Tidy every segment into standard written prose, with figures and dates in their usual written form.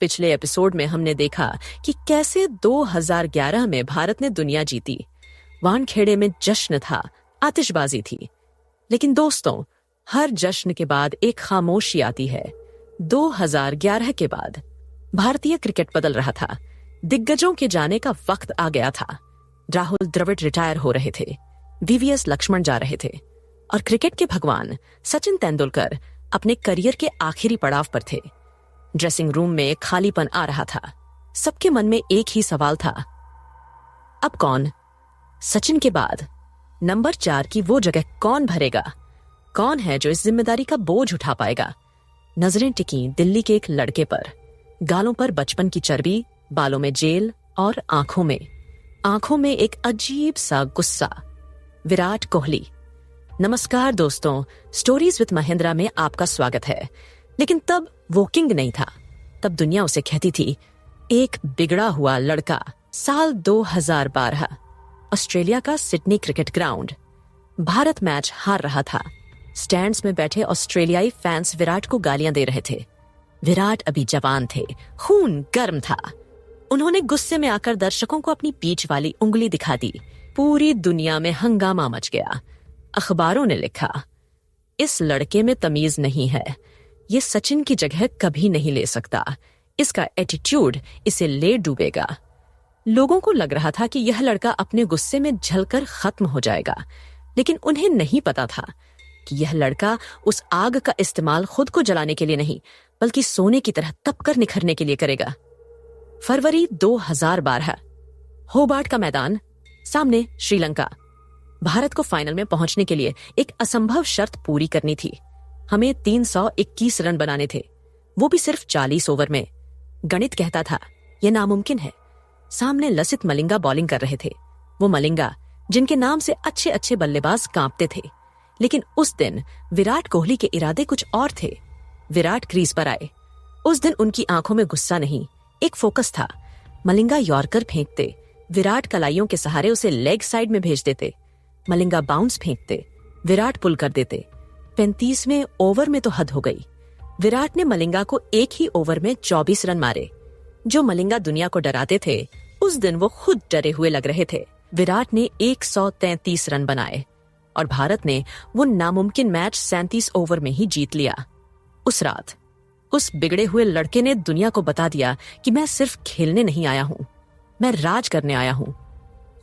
पिछले एपिसोड में हमने देखा कि कैसे 2011 में भारत ने दुनिया जीती। वानखेड़े में जश्न था, आतिशबाजी थी। लेकिन दोस्तों, हर जश्न के बाद एक खामोशी आती है। 2011 के बाद भारतीय क्रिकेट बदल रहा था। दिग्गजों के जाने का वक्त आ गया था। राहुल द्रविड़ रिटायर हो रहे थे, वीवीएस लक्ष्मण जा रहे थे और क्रिकेट के भगवान सचिन तेंदुलकर अपने करियर के आखिरी पड़ाव पर थे। ड्रेसिंग रूम में खालीपन आ रहा था। सबके मन में एक ही सवाल था, अब कौन? सचिन के बाद नंबर 4 की वो जगह कौन भरेगा? कौन है जो इस जिम्मेदारी का बोझ उठा पाएगा? नजरें टिकी दिल्ली के एक लड़के पर। गालों पर बचपन की चर्बी, बालों में जेल और आंखों में एक अजीब सा गुस्सा। विराट कोहली। नमस्कार दोस्तों, स्टोरीज विद महेंद्रा में आपका स्वागत है। लेकिन तब वो किंग नहीं था। तब दुनिया उसे कहती थी एक बिगड़ा हुआ लड़का। साल 2012, ऑस्ट्रेलिया का Sydney cricket ground. Bharat match हार रहा था। स्टैंड्स में बैठे ऑस्ट्रेलियाई फैंस विराट को गालियां दे रहे थे। विराट अभी जवान थे, खून गर्म था। उन्होंने गुस्से में आकर दर्शकों को अपनी पीठ वाली उंगली दिखा दी। पूरी दुनिया में हंगामा मच गया। अखबारों ने लिखा, इस लड़के में तमीज नहीं है, ये सचिन की जगह कभी नहीं ले सकता, इसका एटीट्यूड इसे ले डूबेगा। लोगों को लग रहा था कि यह लड़का अपने गुस्से में जलकर खत्म हो जाएगा, लेकिन उन्हें नहीं पता था कि यह लड़का उस आग का इस्तेमाल खुद को जलाने के लिए नहीं, बल्कि सोने की तरह तपकर निखरने के लिए करेगा। फरवरी 2012, होबार्ट का मैदान, सामने श्रीलंका। भारत को फाइनल में पहुंचने के लिए एक असंभव शर्त पूरी करनी थी। हमें 321 रन बनाने थे, वो भी सिर्फ 40 ओवर में। गणित कहता था यह नामुमकिन है। सामने लसित मलिंगा बॉलिंग कर रहे थे। वो मलिंगा जिनके नाम से अच्छे अच्छे बल्लेबाज कांपते थे। लेकिन उस दिन विराट कोहली के इरादे कुछ और थे। विराट क्रीज पर आए। उस दिन उनकी आंखों में गुस्सा नहीं, एक फोकस था। मलिंगा यॉर्कर फेंकते, विराट कलाइयों के सहारे उसे लेग साइड में भेज देते। मलिंगा बाउंस फेंकते, विराट पुल कर देते। 35वें ओवर में तो हद हो गई। विराट ने मलिंगा को एक ही ओवर में 24 रन मारे। जो मलिंगा दुनिया को डराते थे, उस दिन वो खुद डरे हुए लग रहे थे। विराट ने 133 रन बनाए और भारत ने वो नामुमकिन मैच 37 ओवर में ही जीत लिया। उस रात उस बिगड़े हुए लड़के ने दुनिया को बता दिया कि मैं सिर्फ खेलने नहीं आया हूं, मैं राज करने आया हूं।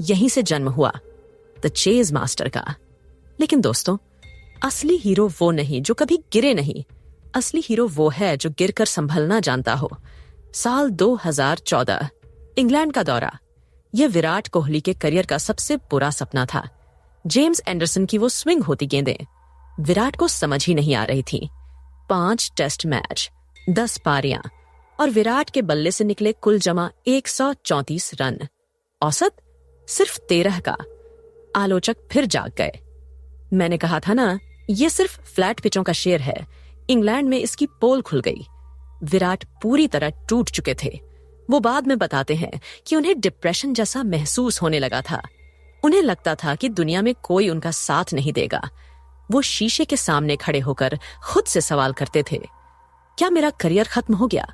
यहीं से जन्म हुआ द चेज मास्टर का। लेकिन दोस्तों, असली हीरो वो नहीं जो कभी गिरे नहीं। असली हीरो वो है जो गिरकर संभलना जानता हो। साल 2014, इंग्लैंड का दौरा। यह विराट कोहली के करियर का सबसे बुरा सपना था। जेम्स एंडरसन की वो स्विंग होती गेंदें विराट को समझ ही नहीं आ रही थी। 5 टेस्ट मैच, 10 पारियां और विराट के बल्ले से निकले कुल जमा 134 रन। औसत सिर्फ 13 का। आलोचक फिर जाग गए। मैंने कहा था ना, ये सिर्फ फ्लैट पिचों का शेर है। इंग्लैंड में इसकी पोल खुल गई। विराट पूरी तरह टूट चुके थे। वो बाद में बताते हैं कि उन्हें डिप्रेशन जैसा महसूस होने लगा था। उन्हें लगता था कि दुनिया में कोई उनका साथ नहीं देगा। वो शीशे के सामने खड़े होकर खुद से सवाल करते थे, क्या मेरा करियर खत्म हो गया?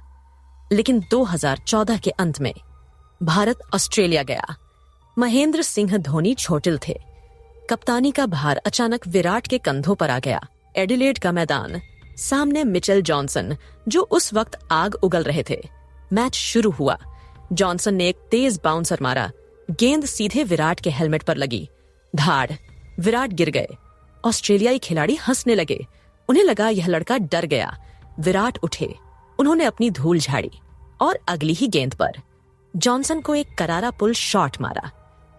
लेकिन 2014 के अंत में भारत ऑस्ट्रेलिया गया। महेंद्र सिंह धोनी चोटिल थे। कप्तानी का भार अचानक विराट के कंधों पर आ गया। एडिलेड का मैदान, सामने मिचेल जॉनसन जो उस वक्त आग उगल रहे थे। मैच शुरू हुआ। जॉनसन ने एक तेज बाउंसर मारा। गेंद सीधे विराट के हेलमेट पर लगी। धाड़, विराट गिर गए। ऑस्ट्रेलियाई खिलाड़ी हंसने लगे। उन्हें लगा यह लड़का डर गया। विराट उठे, उन्होंने अपनी धूल झाड़ी और अगली ही गेंद पर जॉनसन को एक करारा पुल शॉट मारा।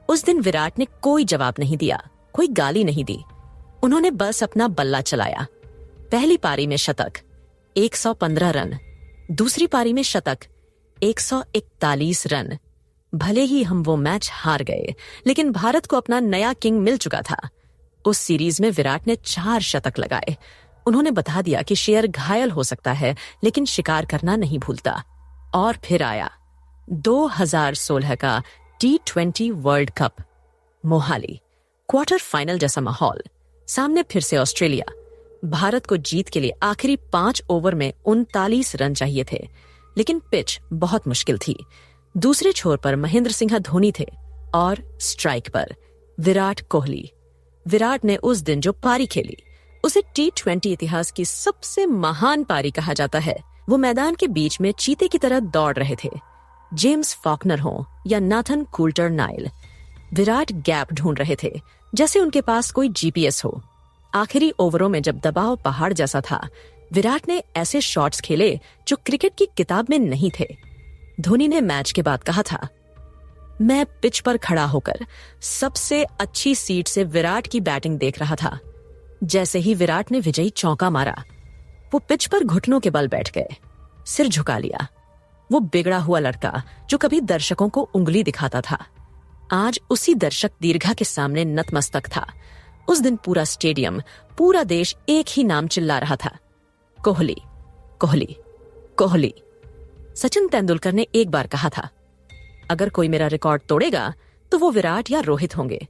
उस दिन विराट ने कोई जवाब नहीं दिया, कोई गाली नहीं दी। उन्होंने बस अपना बल्ला चलाया। पहली पारी में शतक, 115 रन। दूसरी पारी में शतक, 141 रन। भले ही हम वो मैच हार गए, लेकिन भारत को अपना नया किंग मिल चुका था। उस सीरीज में विराट ने 4 शतक लगाए। उन्होंने बता दिया कि शेर घायल हो सकता है, लेकिन शिकार करना नहीं भूलता। और फिर आया 2016 का T20 world cup. Mohali, quarter final जैसा माहौल। सामने फिर से ऑस्ट्रेलिया। भारत को जीत के लिए आखिरी 5 ओवर में 39 रन चाहिए थे। लेकिन पिच बहुत मुश्किल थी। दूसरे छोर पर महेंद्र सिंह धोनी थे और स्ट्राइक पर विराट कोहली। विराट ने उस दिन जो पारी खेली उसे T20 इतिहास की सबसे महान पारी कहा जाता है। वो मैदान के बीच में चीते की तरह दौड़ रहे थे, जेम्स फॉकनर हो या Nathan Coulter Nile. Virat gap ढूंढ रहे थे, जैसे उनके पास कोई GPS हो। आखिरी ओवरों में जब दबाव पहाड़ जैसा था, विराट ने ऐसे शॉट्स खेले जो क्रिकेट की किताब में नहीं थे। धोनी ने मैच के बाद कहा था, मैं पिच पर खड़ा होकर सबसे अच्छी सीट से विराट की बैटिंग देख रहा था। जैसे ही विराट ने विजयी चौका मारा, वो पिच पर घुटनों के बल बैठ गए, सिर झुका लिया। वो बिगड़ा हुआ लड़का जो कभी दर्शकों को उंगली दिखाता था, आज उसी दर्शक दीर्घा के सामने नतमस्तक था। उस दिन पूरा स्टेडियम, पूरा देश एक ही नाम चिल्ला रहा था, कोहली, कोहली, कोहली। सचिन तेंदुलकर ने एक बार कहा था, अगर कोई मेरा रिकॉर्ड तोड़ेगा तो वो विराट या रोहित होंगे।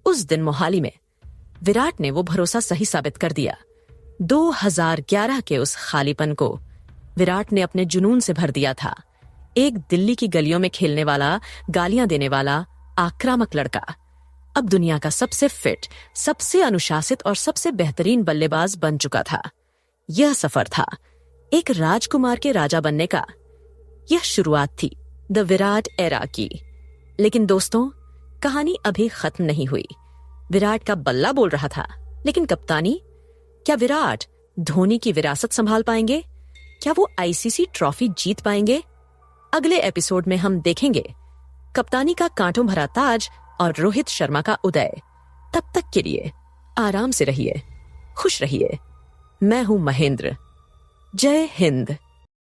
उस दिन मोहाली में विराट ने वो भरोसा सही साबित कर दिया। 2011 के उस खालीपन को विराट ने अपने जुनून से भर दिया था। एक दिल्ली की गलियों में खेलने वाला, गालियां देने वाला, आक्रामक लड़का अब दुनिया का सबसे फिट, सबसे अनुशासित और सबसे बेहतरीन बल्लेबाज बन चुका था। यह सफर था एक राजकुमार के राजा बनने का। यह शुरुआत थी द विराट एरा की। लेकिन दोस्तों, कहानी अभी खत्म नहीं हुई। विराट का बल्ला बोल रहा था, लेकिन कप्तानी, क्या विराट धोनी की विरासत संभाल पाएंगे? क्या वो ICC ट्रॉफी जीत पाएंगे? अगले एपिसोड में हम देखेंगे कप्तानी का कांटों भरा ताज और रोहित शर्मा का उदय। तब तक के लिए आराम से रहिए, खुश रहिए। मैं हूं महेंद्र। जय हिंद।